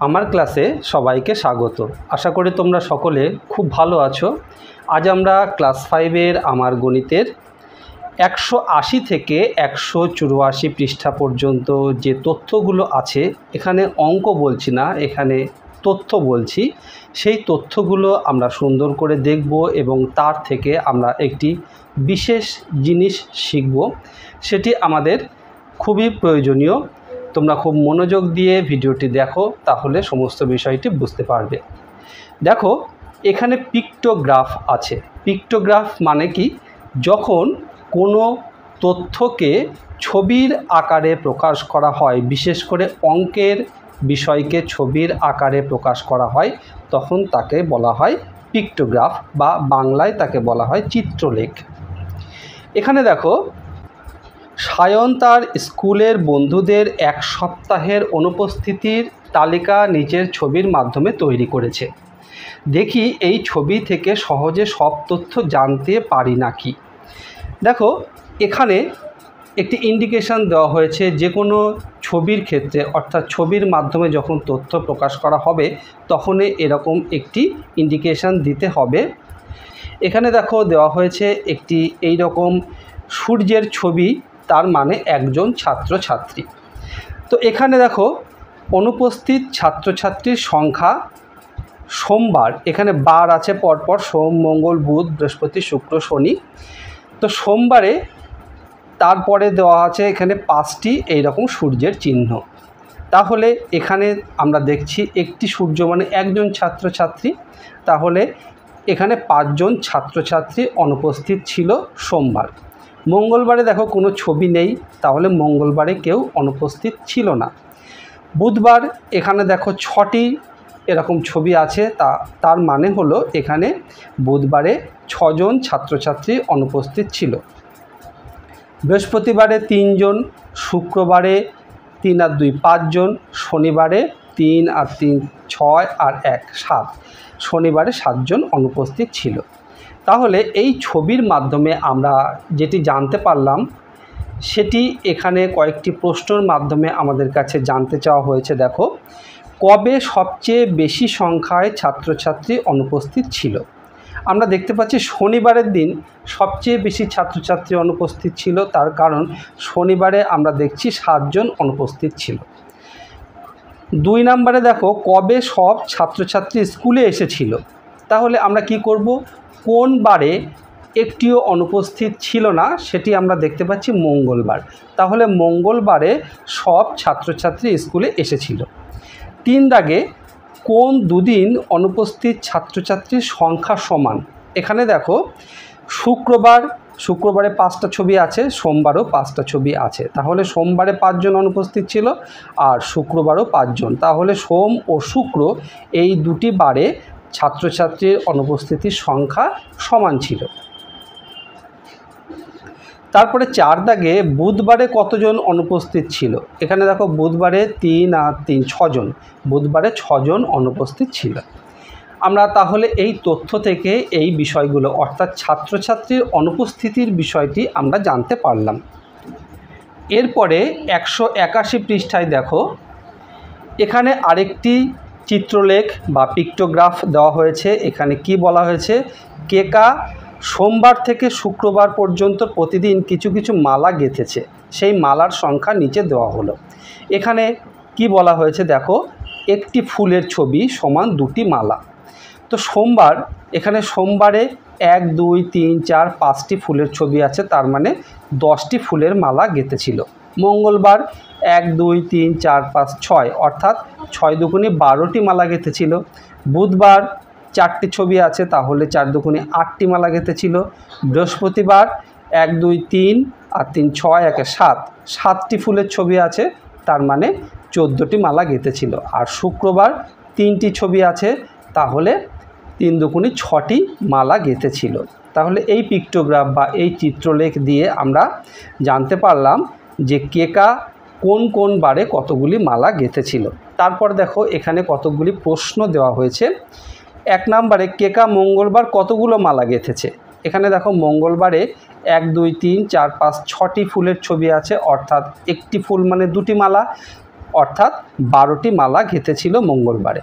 আমার ক্লাসে সবাইকে স্বাগত। আশা করি তোমরা সকলে খুব ভালো আছো। আজ আমরা ক্লাস 5-এর আমার গণিতের 180 থেকে 184 পৃষ্ঠা পর্যন্ত যে তথ্যগুলো আছে, এখানে অঙ্ক বলছি না, এখানে তথ্য বলছি, সেই তথ্যগুলো আমরা সুন্দর করে দেখব এবং তার থেকে আমরা একটি বিশেষ জিনিস শিখব। সেটি আমাদের খুবই প্রয়োজনীয়। তোমরা খুব মনোযোগ দিয়ে ভিডিওটি দেখো, তাহলে সমস্ত বিষয়টি বুঝতে পারবে। দেখো, এখানে পিক্টোগ্রাফ আছে। পিক্টোগ্রাফ মানে কি? যখন কোনো তথ্যকে ছবির আকারে প্রকাশ করা হয়, বিশেষ করে অঙ্কের বিষয়কে ছবির আকারে প্রকাশ করা হয়, তখন তাকে বলা হয় পিক্টোগ্রাফ, বা বাংলায় তাকে বলা হয় চিত্রলেখ। এখানে দেখো, সায়ন তার স্কুলের বন্ধুদের এক সপ্তাহের অনুপস্থিতির তালিকা নিচের ছবির মাধ্যমে তৈরি করেছে। দেখি এই ছবি থেকে সহজে সব তথ্য জানতে পারি নাকি। দেখো, এখানে একটি ইন্ডিকেশান দেওয়া হয়েছে যে কোনো ছবির ক্ষেত্রে, অর্থাৎ ছবির মাধ্যমে যখন তথ্য প্রকাশ করা হবে তখনই এরকম একটি ইন্ডিকেশান দিতে হবে। এখানে দেখো দেওয়া হয়েছে একটি এই রকম সূর্যের ছবি, তার মানে একজন ছাত্রছাত্রী। তো এখানে দেখো অনুপস্থিত ছাত্রছাত্রীর সংখ্যা সোমবার, এখানে বার আছে পরপর, সোম, মঙ্গল, বুধ, বৃহস্পতি, শুক্র, শনি। তো সোমবারে তারপরে দেওয়া আছে এখানে 5টি এইরকম সূর্যের চিহ্ন। তাহলে এখানে আমরা দেখছি একটি সূর্য মানে একজন ছাত্রছাত্রী, তাহলে এখানে 5 জন ছাত্রছাত্রী অনুপস্থিত ছিল সোমবার। মঙ্গলবারে দেখো কোনো ছবি নেই, তাহলে মঙ্গলবারে কেউ অনুপস্থিত ছিল না। বুধবার এখানে দেখো 6টি এরকম ছবি আছে, তার মানে হলো এখানে বুধবারে 6 জন ছাত্রছাত্রী অনুপস্থিত ছিল। বৃহস্পতিবারে 3 জন, শুক্রবারে 3 আর 2 5 জন, শনিবারে 3 আর 3 6 আর 1 7, শনিবারে 7 জন অনুপস্থিত ছিল। তাহলে এই ছবির মাধ্যমে আমরা যেটি জানতে পারলাম, সেটি এখানে কয়েকটি প্রশ্নের মাধ্যমে আমাদের কাছে জানতে চাওয়া হয়েছে। দেখো, কবে সবচেয়ে বেশি সংখ্যায় ছাত্রছাত্রী অনুপস্থিত ছিল? আমরা দেখতে পাচ্ছি শনিবারের দিন সবচেয়ে বেশি ছাত্রছাত্রী অনুপস্থিত ছিল, তার কারণ শনিবারে আমরা দেখছি 7 জন অনুপস্থিত ছিল। 2 নম্বরে দেখো, কবে সব ছাত্রছাত্রী স্কুলে এসেছিল? তাহলে আমরা কি করব? কোন বারে একটিও অনুপস্থিত ছিল না সেটি আমরা দেখতে পাচ্ছি মঙ্গলবার, তাহলে মঙ্গলবারে সব ছাত্রছাত্রী স্কুলে এসেছিল। 3 দাগে, কোন দুদিন অনুপস্থিত ছাত্রছাত্রীর সংখ্যা সমান? এখানে দেখো শুক্রবারে 5টা ছবি আছে, সোমবারও 5টা ছবি আছে, তাহলে সোমবারে 5 জন অনুপস্থিত ছিল আর শুক্রবারও 5 জন, তাহলে সোম ও শুক্র এই দুটি বারে ছাত্রছাত্রীর অনুপস্থিতির সংখ্যা সমান ছিল। তারপরে 4 দাগে, বুধবারে কতজন অনুপস্থিত ছিল? এখানে দেখো বুধবারে 3 আর 3 6 জন, বুধবারে 6 জন অনুপস্থিত ছিল। আমরা তাহলে এই তথ্য থেকে এই বিষয়গুলো, অর্থাৎ ছাত্রছাত্রীর অনুপস্থিতির বিষয়টি আমরা জানতে পারলাম। এরপরে 181 পৃষ্ঠায় দেখো, এখানে আরেকটি চিত্রলেখ বা পিক্টোগ্রাফ দেওয়া হয়েছে। এখানে কি বলা হয়েছে? কেকা সোমবার থেকে শুক্রবার পর্যন্ত প্রতিদিন কিছু কিছু মালা গেঁথেছে, সেই মালার সংখ্যা নিচে দেওয়া হলো। এখানে কি বলা হয়েছে? দেখো, একটি ফুলের ছবি সমান 2টি মালা। তো সোমবার, এখানে সোমবারে 1 2 3 4 5টি ফুলের ছবি আছে, তার মানে 10টি ফুলের মালা গেঁথেছিল। মঙ্গলবার 1 2 3 4 5 6, অর্থাৎ 6 দুগুণে 12টি মালা গেঁথেছিল। বুধবার 4টি ছবি আছে, তাহলে 4 দুগুণে 8টি মালা গেঁথেছিল। বৃহস্পতিবার 1 2 3 আর 3 6 1 7, 7টি ফুলের ছবি আছে, তার মানে 14টি মালা গেঁথেছিল। আর শুক্রবার 3টি ছবি আছে, তাহলে 3 দুগুণে 6টি মালা গেঁথেছিল। তাহলে এই পিক্টোগ্রাফ বা এই চিত্রলেখ দিয়ে আমরা জানতে পারলাম যে কেকা কোন কোন বারে কতগুলি মালা গেঁথেছিল। তারপর দেখো, এখানে কতগুলি প্রশ্ন দেওয়া হয়েছে। 1 নম্বরে, কেকা মঙ্গলবার কতগুলো মালা গেঁথেছে? এখানে দেখো মঙ্গলবারে 1 2 3 4 5 6টি ফুলের ছবি আছে, অর্থাৎ একটি ফুল মানে 2টি মালা, অর্থাৎ 12টি মালা গেঁথেছিল মঙ্গলবারে।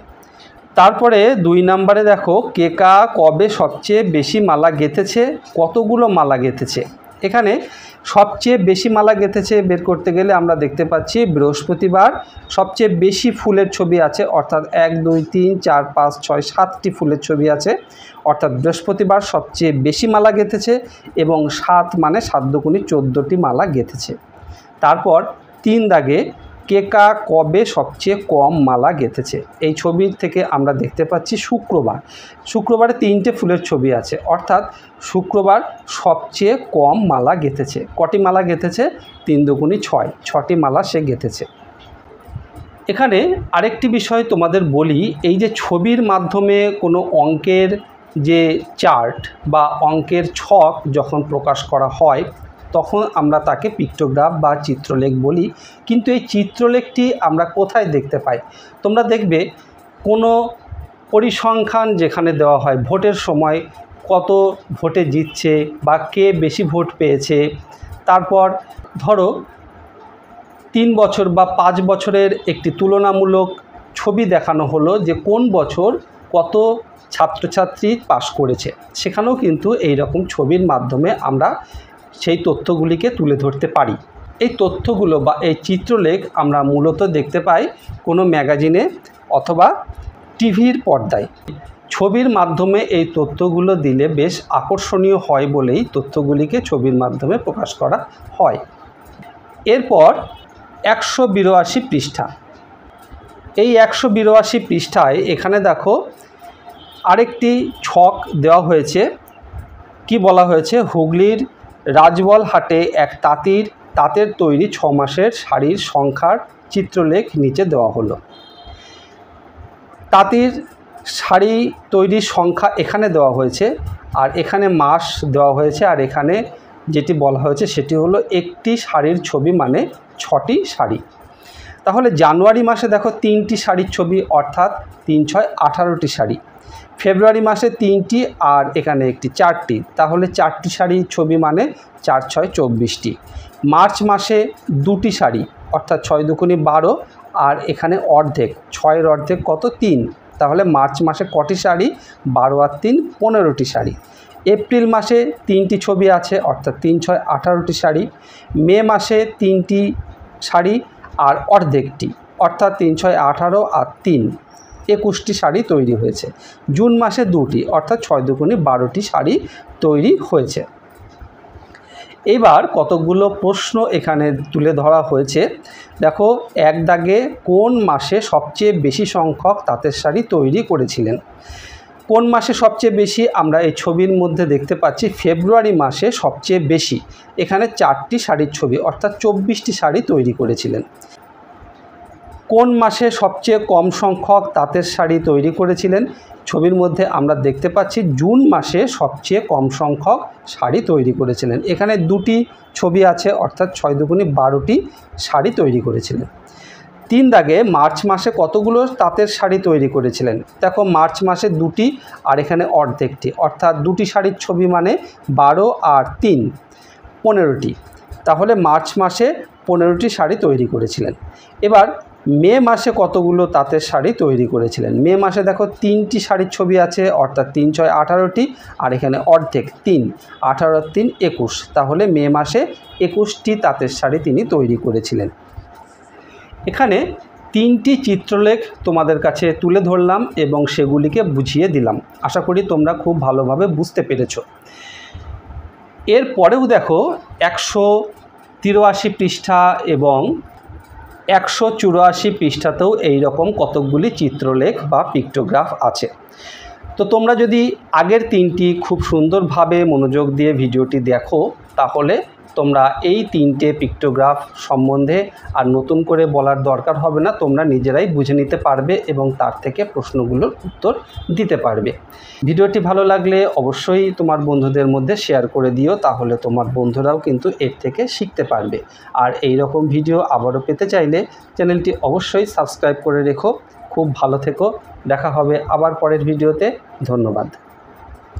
তারপরে 2 নম্বরে দেখো কেকা কবে সবচেয়ে বেশি মালা গেঁথেছে, কতগুলো মালা গেঁথেছে। এখানে সবচেয়ে বেশি মালা গেঁথেছে বের করতে গেলে আমরা দেখতে পাচ্ছি বৃহস্পতিবার সবচেয়ে বেশি ফুলের ছবি আছে, অর্থাৎ 1 2 3 4 5 6 7টি ফুলের ছবি আছে, অর্থাৎ বৃহস্পতিবার সবচেয়ে বেশি মালা গেঁথেছে এবং 7 মানে 7 দুগুণে 14টি মালা গেঁথেছে। তারপর 3 দাগে কেকা কবে সবচেয়ে কম মালা গেঁথেছে। এই ছবি থেকে আমরা দেখতে পাচ্ছি শুক্রবারে 3টে ফুলের ছবি আছে, অর্থাৎ শুক্রবার সবচেয়ে কম মালা গেঁথেছে। কটি মালা গেঁথেছে? 3 দুগুণে 6, 6টি মালা সে গেঁথেছে। এখানে আরেকটি বিষয় তোমাদের বলি, এই যে ছবির মাধ্যমে কোনো অঙ্কের যে চার্ট বা অঙ্কের ছক যখন প্রকাশ করা হয় তখন আমরা তাকে পিক্টোগ্রাফ বা চিত্রলেখ বলি। কিন্তু এই চিত্রলেখটি আমরা কোথায় দেখতে পাই? তোমরা দেখবে কোনো পরিসংখ্যান যেখানে দেওয়া হয়, ভোটের সময় কত ভোটে জিতছে বা কে বেশি ভোট পেয়েছে, তারপর ধরো 3 বছর বা 5 বছরের একটি তুলনামূলক ছবি দেখানো হলো যে কোন বছর কত ছাত্রছাত্রী পাস করেছে, সেখানেও কিন্তু এই রকম ছবির মাধ্যমে আমরা সেই তথ্যগুলিকে তুলে ধরতে পারি। এই তথ্যগুলো বা এই চিত্রলেখ আমরা মূলত দেখতে পাই কোনো ম্যাগাজিনে অথবা টিভির পর্দায়। ছবির মাধ্যমে এই তথ্যগুলো দিলে বেশ আকর্ষণীয় হয় বলেই তথ্যগুলিকে ছবির মাধ্যমে প্রকাশ করা হয়। এরপর 182 পৃষ্ঠা। এই 182 পৃষ্ঠায় এখানে দেখো আরেকটি ছক দেওয়া হয়েছে। কি বলা হয়েছে? হুগলির রাজবলহাটে এক তাঁতের তৈরি 6 মাসের শাড়ির সংখ্যার চিত্রলেখ নিচে দেওয়া হলো। তাঁতের শাড়ি তৈরির সংখ্যা এখানে দেওয়া হয়েছে, আর এখানে মাস দেওয়া হয়েছে, আর এখানে যেটি বলা হয়েছে সেটি হলো একটি শাড়ির ছবি মানে 6টি শাড়ি। তাহলে জানুয়ারি মাসে দেখো 3টি শাড়ির ছবি, অর্থাৎ 3 6 18টি শাড়ি। ফেব্রুয়ারি মাসে 3টি আর এখানে একটি 4টি, তাহলে 4টি শাড়ির ছবি মানে 4 6 24টি। মার্চ মাসে 2টি শাড়ি, অর্থাৎ 6 দুগুণে 12, আর এখানে অর্ধেক, 6-এর অর্ধেক কত? 3, তাহলে মার্চ মাসে কটি শাড়ি? 12 আর 3 15টি শাড়ি। এপ্রিল মাসে 3টি ছবি আছে, অর্থাৎ 3 6 18টি শাড়ি। মে মাসে 3টি শাড়ি আর অর্ধেকটি, অর্থাৎ 3 6 18 আর 3 21টি শাড়ি তৈরি হয়েছে। জুন মাসে 2টি, অর্থাৎ 6 দুগুণে 12টি শাড়ি তৈরি হয়েছে। এবার কতগুলো প্রশ্ন এখানে তুলে ধরা হয়েছে। দেখো 1 দাগে কোন মাসে সবচেয়ে বেশি সংখ্যক তাঁতের শাড়ি তৈরি করেছিলেন? কোন মাসে সবচেয়ে বেশি? আমরা এই ছবির মধ্যে দেখতে পাচ্ছি ফেব্রুয়ারি মাসে সবচেয়ে বেশি। এখানে 4টি শাড়ির ছবি, অর্থাৎ 24টি শাড়ি তৈরি করেছিলেন। কোন মাসে সবচেয়ে কম সংখ্যক তাঁতের শাড়ি তৈরি করেছিলেন? ছবির মধ্যে আমরা দেখতে পাচ্ছি জুন মাসে সবচেয়ে কম সংখ্যক শাড়ি তৈরি করেছিলেন। এখানে 2টি ছবি আছে, অর্থাৎ 6 দুগুণে 12টি শাড়ি তৈরি করেছিলেন। 3 দাগে মার্চ মাসে কতগুলো তাঁতের শাড়ি তৈরি করেছিলেন? দেখো মার্চ মাসে 2টি আর এখানে অর্ধেকটি, অর্থাৎ 2টি শাড়ির ছবি মানে 12 আর 3 15টি, তাহলে মার্চ মাসে 15টি শাড়ি তৈরি করেছিলেন। এবার মে মাসে কতগুলো তাঁতের শাড়ি তৈরি করেছিলেন? মে মাসে দেখো 3টি শাড়ির ছবি আছে, অর্থাৎ 3 6 18টি, আর এখানে অর্ধেক 3, 18 আর 3 21, তাহলে মে মাসে 21টি তাঁতের শাড়ি তিনি তৈরি করেছিলেন। এখানে 3টি চিত্রলেখ তোমাদের কাছে তুলে ধরলাম এবং সেগুলিকে বুঝিয়ে দিলাম। আশা করি তোমরা খুব ভালোভাবে বুঝতে পেরেছ। এরপরেও দেখো 183 পৃষ্ঠা এবং 184 পৃষ্ঠাতেও এই রকম কতকগুলি চিত্রলেখ বা পিক্টোগ্রাফ আছে। তো তোমরা যদি আগের 3টি খুব সুন্দরভাবে মনোযোগ দিয়ে ভিডিওটি দেখো তাহলে তোমরা এই 3টে পিক্টোগ্রাফ সম্বন্ধে আর নতুন করে বলার দরকার হবে না, তোমরা নিজেরাই বুঝে নিতে পারবে এবং তার থেকে প্রশ্নগুলোর উত্তর দিতে পারবে। ভিডিওটি ভালো লাগলে অবশ্যই তোমার বন্ধুদের মধ্যে শেয়ার করে দিও, তাহলে তোমার বন্ধুরাও কিন্তু এর থেকে শিখতে পারবে। আর এই রকম ভিডিও আবারও পেতে চাইলে চ্যানেলটি অবশ্যই সাবস্ক্রাইব করে রেখো। খুব ভালো থেকো, দেখা হবে আবার পরের ভিডিওতে। ধন্যবাদ।